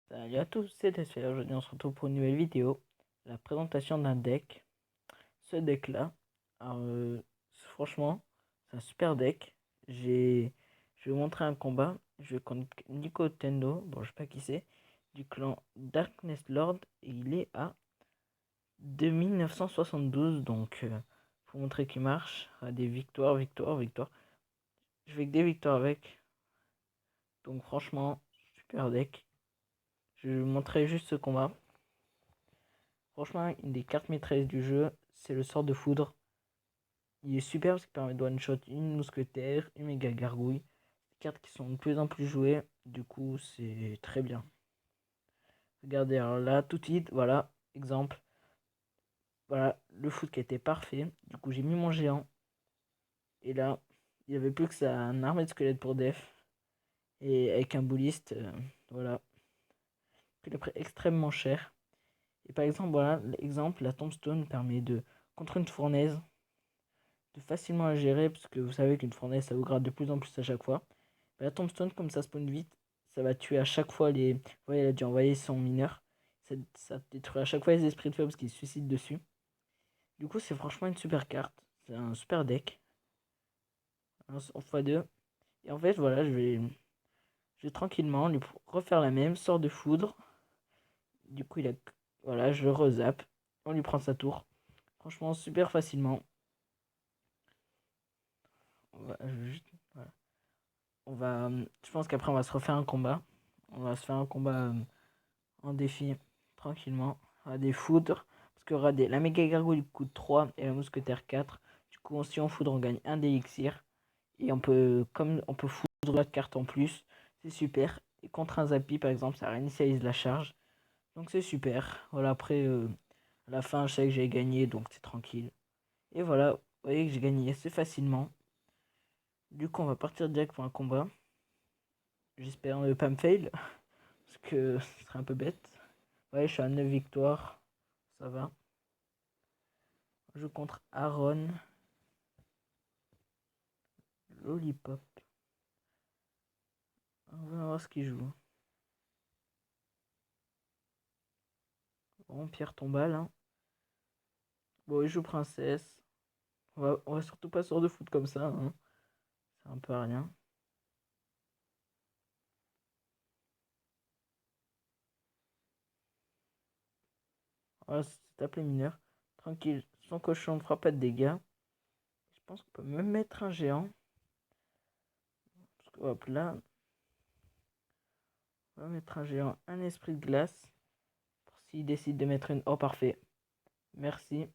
Salut à tous, c'est Tesfaire. Aujourd'hui, on se retrouve pour une nouvelle vidéo. La présentation d'un deck. Ce deck-là, alors, franchement, c'est un super deck. Je vais vous montrer un combat. Je vais contre Nico Tendo. Bon, je sais pas qui c'est. Du clan Darkness Lord. Et il est à 2972. Donc, pour montrer qu'il marche. À des victoires, victoires, victoires. Je vais que des victoires avec. Donc, franchement, super deck. Je vais vous montrer juste ce combat. Franchement, une des cartes maîtresses du jeu, c'est le sort de foudre. Il est super parce qu'il permet de one-shot une mousquetaire, une méga gargouille. Des cartes qui sont de plus en plus jouées, du coup, c'est très bien. Regardez, alors là, tout de suite, voilà, exemple. Voilà, le foot qui était parfait. Du coup, j'ai mis mon géant. Et là, il n'y avait plus que ça, un armée de squelettes pour def. Et avec un bouliste, voilà. Il est extrêmement cher. Et par exemple, voilà, l'exemple, la tombstone permet de, contre une fournaise, de facilement à gérer, parce que vous savez qu'une fournaise ça vous grade de plus en plus à chaque fois. Mais la tombstone, comme ça spawn vite, ça va tuer à chaque fois les. Vous voyez, elle a dû envoyer son mineur. Ça détruit à chaque fois les esprits de feu parce qu'ils se suicident dessus. Du coup, c'est franchement une super carte. C'est un super deck. En x2. Et en fait, voilà, je vais tranquillement lui refaire la même. Sort de foudre. Du coup, il a. Voilà, je le rezappe. On lui prend sa tour. Franchement, super facilement. On va juste. Voilà. Je pense qu'après, on va se refaire un combat. On va se faire un combat en défi tranquillement. À des foudres. Parce que regardez, la méga gargouille coûte 3 et la mousquetaire 4. Du coup, si on foudre, on gagne un d'élixir. Et comme on peut foudre la carte en plus, c'est super. Et contre un Zappy, par exemple, ça réinitialise la charge. Donc c'est super. Voilà, après, à la fin, je sais que j'ai gagné, donc c'est tranquille. Et voilà, vous voyez que j'ai gagné assez facilement. Du coup, on va partir direct pour un combat. J'espère ne pas me fail. Parce que ce serait un peu bête. Ouais, je suis à 9 victoires. Ça va. Je joue contre Aaron. Lollipop. On va voir ce qu'il joue. Bon, Pierre Tombal. Hein. Bon, il joue Princesse. On va surtout pas sur de foot comme ça. Hein. C'est un peu à rien. Voilà, c'est appelé mineur. Tranquille. Son cochon ne fera pas de dégâts. Je pense qu'on peut même mettre un géant. Parce que, hop là. On va mettre un géant. Un esprit de glace. Pour s'il décide de mettre une. Oh, parfait. Merci.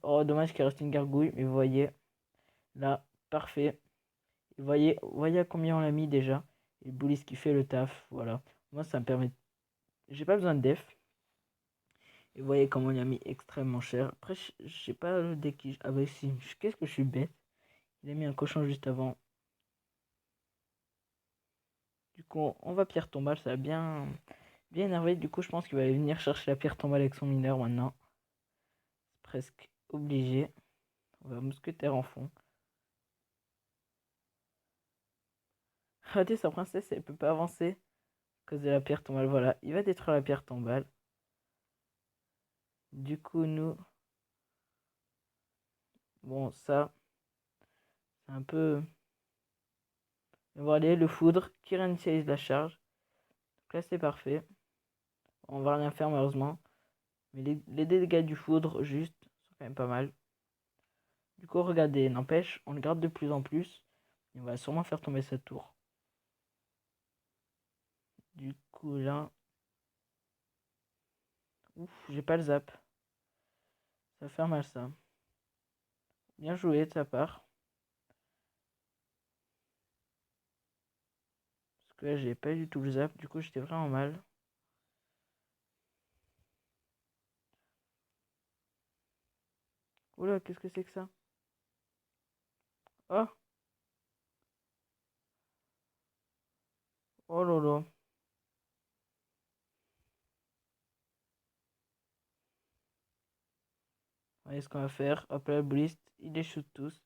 Oh, dommage qu'il reste une gargouille. Mais vous voyez. Là, parfait. Voyez à combien on l'a mis déjà. Et le bullis qui fait le taf. Voilà. Moi, ça me permet. J'ai pas besoin de def. Et vous voyez comment il a mis extrêmement cher. Après, je sais pas le deck qui. Ah bah si. Qu'est-ce que je suis bête. Il a mis un cochon juste avant. Du coup, on va pierre tombale. Ça a bien énervé. Du coup, je pense qu'il va aller venir chercher la pierre tombale avec son mineur maintenant. C'est presque obligé. On va mousquetaire en fond. Regardez, sa princesse, elle peut pas avancer à cause de la pierre tombale. Voilà, il va détruire la pierre tombale. Du coup, nous. Bon, ça, c'est un peu. On va aller le foudre qui réinitialise la charge. Donc là, c'est parfait. On va rien faire, malheureusement. Mais les dégâts du foudre, juste, sont quand même pas mal. Du coup, regardez, n'empêche, on le garde de plus en plus. Et on va sûrement faire tomber cette tour. Du coup, là. Ouf, j'ai pas le zap. Ça va faire mal, ça. Bien joué de sa part. Parce que là, j'ai pas du tout le zap. Du coup, j'étais vraiment mal. Oula, qu'est-ce que c'est que ça? Oh! Oh lolo. Voyez ce qu'on va faire. Hop là, Blist, il les shoot tous.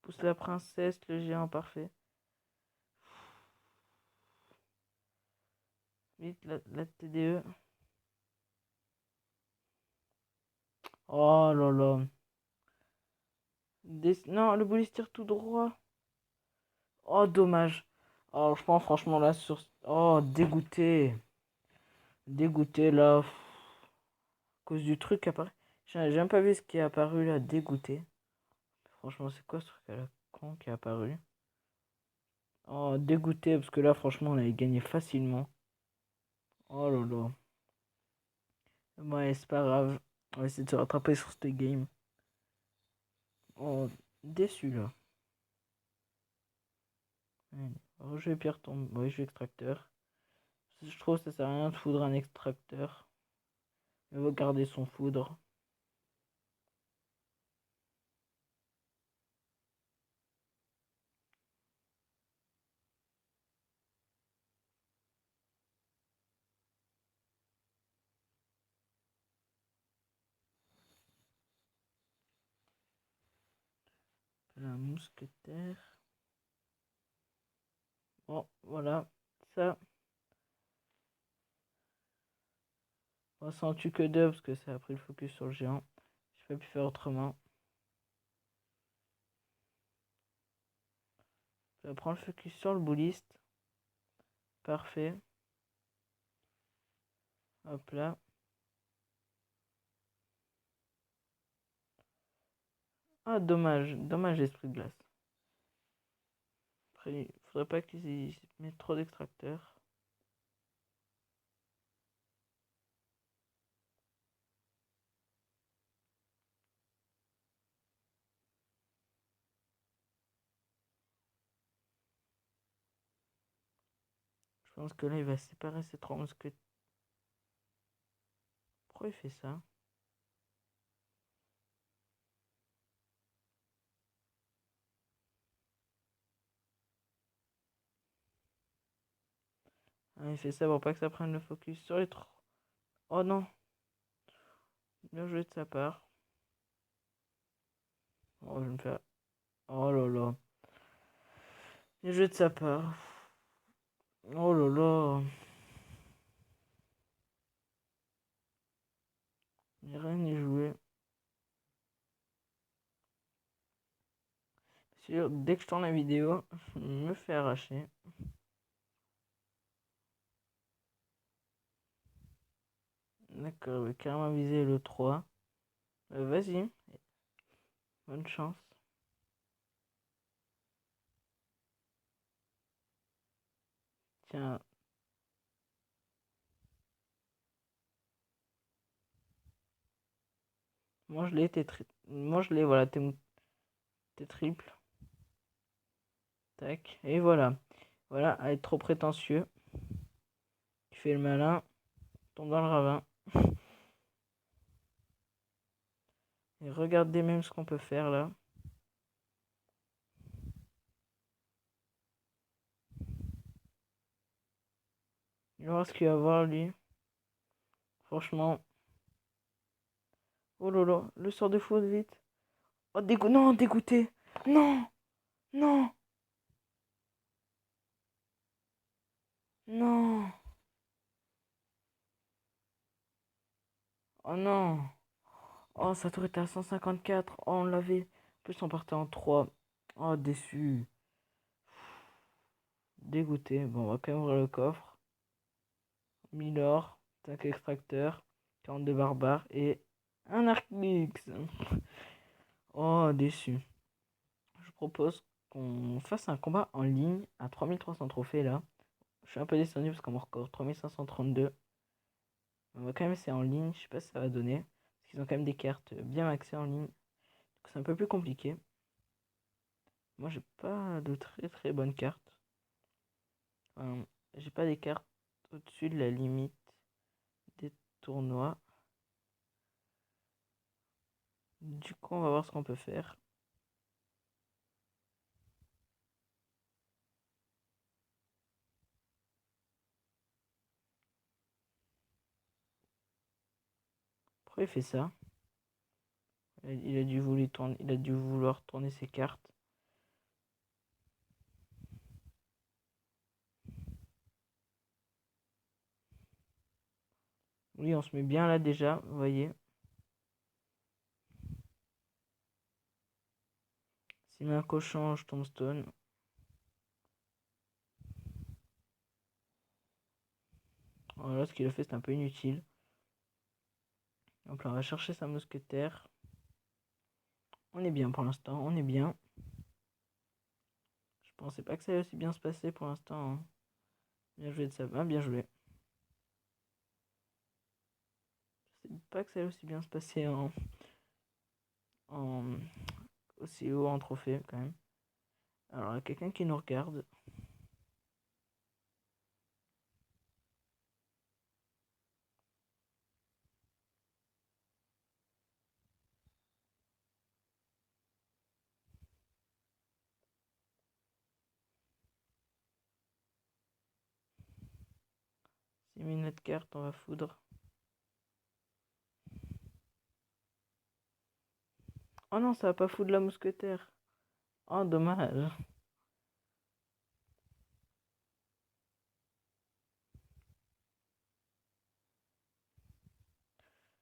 Pousse la princesse, le géant parfait. Vite, la TDE. Oh là là. Non, le boulot tire tout droit. Oh, dommage. Oh, je pense franchement là sur... Oh, dégoûté. Dégoûté là. À cause du truc qui apparaît. J'ai même pas vu ce qui est apparu là. Dégoûté. Franchement, c'est quoi ce truc à la con qui est apparu? Oh, dégoûté parce que là, franchement, on avait gagné facilement. Oh là là. Ouais, c'est pas grave. On va essayer de se rattraper sur cette game. Oh, déçu là. Allez, rejeu pierre tombe. Ouais, jeu extracteur. Je trouve que ça sert à rien de foudre un extracteur. Il va garder son foudre. La mousquetaire. Bon, voilà. Ça. On s'en tue que deux parce que ça a pris le focus sur le géant. J'ai pas pu faire autrement. Je vais prendre le focus sur le bouliste. Parfait. Hop là. Ah, dommage. Dommage, l'esprit de glace. Après, il faudrait pas qu'ils y mettent trop d'extracteurs. Je pense que là, il va séparer ces trois mousquetaires. Pourquoi il fait ça? Ah, il fait ça pour pas que ça prenne le focus sur les trois. Oh non. Bien joué de sa part. Oh, je vais me faire... Oh là là. Bien joué de sa part. Oh là là. Ni rien n'est joué. Sûr, dès que je tourne la vidéo, je me fais arracher. D'accord, je vais carrément viser le 3. Vas-y, bonne chance. Tiens, moi je l'ai, moi je l'ai, voilà, t'es triple. Tac, et voilà. Voilà, à être trop prétentieux. Tu fais le malin, tombe dans le ravin. Et regardez même ce qu'on peut faire là. Il va voir ce qu'il va voir lui. Franchement. Oh là là, le sort de foot vite. Oh non, dégoûté. Non, non, non. Oh non. Oh, sa tour était à 154. Oh, on l'avait. En plus, on partait en 3. Oh, déçu. Dégoûté. Bon, on va quand même ouvrir le coffre. 1000 or, 5 extracteurs, 42 barbares et un Arclix. Oh, déçu. Je propose qu'on fasse un combat en ligne à 3300 trophées là. Je suis un peu descendu parce qu'on m'a encore 3532. On va quand même essayer en ligne. Je sais pas si ça va donner. Parce qu'ils ont quand même des cartes bien maxées en ligne. Donc c'est un peu plus compliqué. Moi, j'ai pas de très très bonnes cartes. Enfin, j'ai pas des cartes au-dessus de la limite des tournois. Du coup, on va voir ce qu'on peut faire. Pourquoi il fait ça? Il a dû vouloir tourner ses cartes. Oui, on se met bien là déjà, vous voyez. S'il met un cochon, je tombstone. Voilà, ce qu'il a fait, c'est un peu inutile. Donc là, on va chercher sa mousquetaire. On est bien pour l'instant, on est bien. Je pensais pas que ça allait aussi bien se passer pour l'instant, hein. Bien joué de ça, bien joué. Je sais pas que ça allait aussi bien se passer en aussi haut en trophée quand même. Alors, il y a quelqu'un qui nous regarde. S'il met notre carte, on va foudre. Oh non, ça va pas foudre la mousquetaire. Oh, dommage.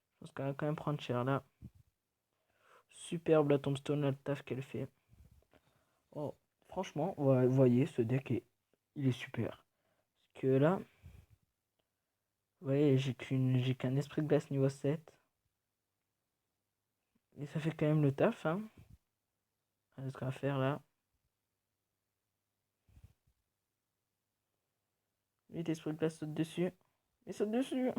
Je pense qu'elle va quand même prendre cher là. Superbe la tombstone, le taf qu'elle fait. Oh, franchement, vous voyez, ce deck il est super. Parce que là, vous voyez, j'ai qu'un esprit de glace niveau 7. Et ça fait quand même le taf, hein. Allez, ce qu'on va faire là. Vite, esprit de glace saute dessus. Il saute dessus.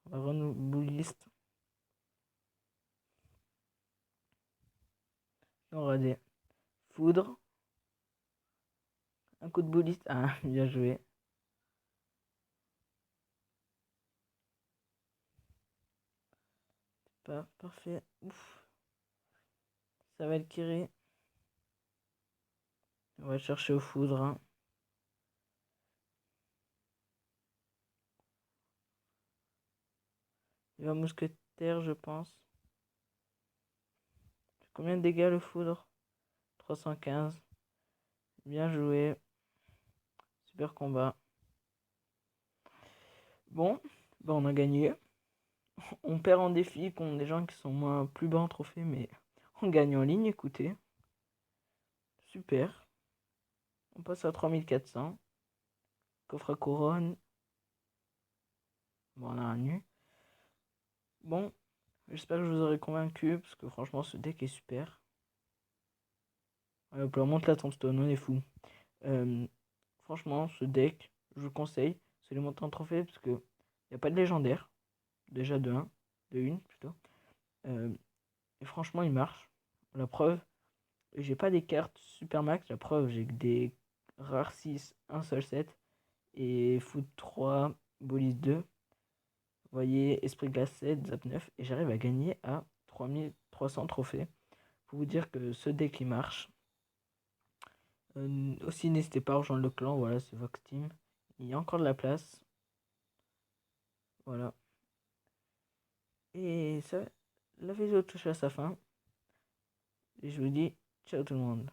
On va renoubouilliste. On aura des foudres. Un coup de bouliste. Ah, bien joué. Parfait. Ouf. Ça va le tirer. On va chercher aux foudres, hein. Il va mousquetaire, je pense. Combien de dégâts le foudre? 315. Bien joué. Super combat. Bon, on a gagné. On perd en défi contre des gens qui sont moins plus bas en trophée, mais on gagne en ligne, écoutez. Super. On passe à 3400. Coffre à couronne. Bon, on a un nu. Bon, j'espère que je vous aurai convaincu, parce que franchement, ce deck est super. On monte la tombstone, on est fou. Franchement, ce deck, je vous conseille, c'est le monter en trophée, parce que il n'y a pas de légendaire. Déjà de 1, de 1 plutôt. Et franchement, il marche. La preuve, j'ai pas des cartes super max. La preuve, j'ai que des rares 6, un seul 7 et foot 3, bolis 2. Vous voyez, esprit glace 7, zap 9. Et j'arrive à gagner à 3300 trophées. Pour vous dire que ce deck il marche. Aussi, n'hésitez pas à rejoindre le clan. Voilà, c'est Vox Team. Il y a encore de la place. Voilà. Et ça, la vidéo touche à sa fin. Et je vous dis ciao tout le monde.